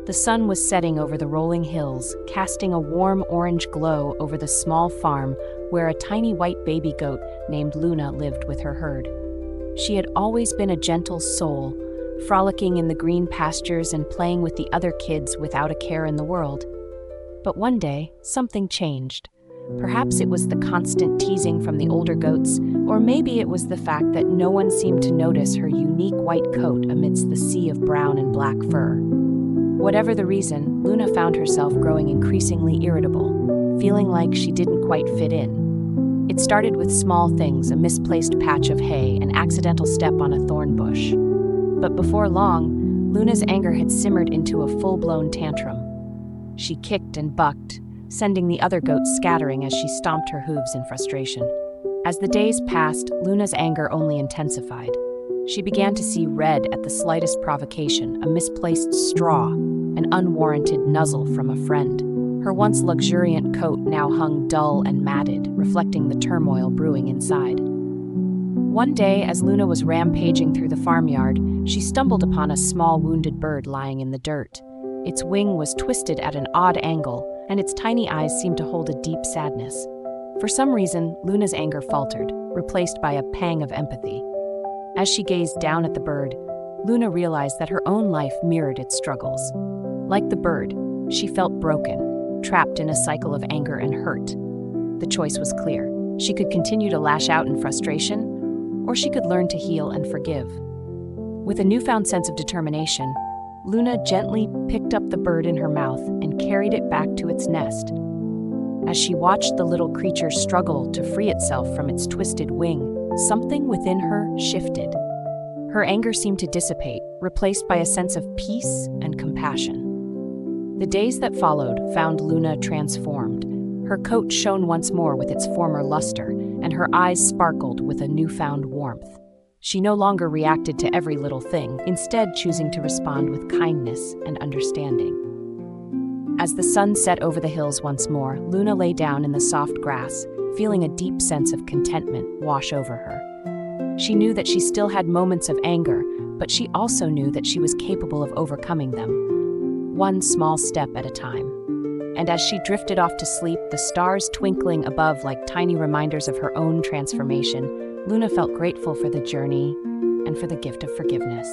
The sun was setting over the rolling hills, casting a warm orange glow over the small farm where a tiny white baby goat named Luna lived with her herd. She had always been a gentle soul, frolicking in the green pastures and playing with the other kids without a care in the world. But one day, something changed. Perhaps it was the constant teasing from the older goats, or maybe it was the fact that no one seemed to notice her unique white coat amidst the sea of brown and black fur. Whatever the reason, Luna found herself growing increasingly irritable, feeling like she didn't quite fit in. It started with small things, a misplaced patch of hay, an accidental step on a thorn bush. But before long, Luna's anger had simmered into a full-blown tantrum. She kicked and bucked, sending the other goats scattering as she stomped her hooves in frustration. As the days passed, Luna's anger only intensified. She began to see red at the slightest provocation, a misplaced straw, an unwarranted nuzzle from a friend. Her once luxuriant coat now hung dull and matted, reflecting the turmoil brewing inside. One day, as Luna was rampaging through the farmyard, she stumbled upon a small wounded bird lying in the dirt. Its wing was twisted at an odd angle, and its tiny eyes seemed to hold a deep sadness. For some reason, Luna's anger faltered, replaced by a pang of empathy. As she gazed down at the bird, Luna realized that her own life mirrored its struggles. Like the bird, she felt broken, trapped in a cycle of anger and hurt. The choice was clear. She could continue to lash out in frustration, or she could learn to heal and forgive. With a newfound sense of determination, Luna gently picked up the bird in her mouth and carried it back to its nest. As she watched the little creature struggle to free itself from its twisted wing, something within her shifted. Her anger seemed to dissipate, replaced by a sense of peace and compassion. The days that followed found Luna transformed. Her coat shone once more with its former luster, and her eyes sparkled with a newfound warmth. She no longer reacted to every little thing, instead choosing to respond with kindness and understanding. As the sun set over the hills once more, Luna lay down in the soft grass, feeling a deep sense of contentment wash over her. She knew that she still had moments of anger, but she also knew that she was capable of overcoming them, one small step at a time. And as she drifted off to sleep, the stars twinkling above like tiny reminders of her own transformation, Luna felt grateful for the journey and for the gift of forgiveness.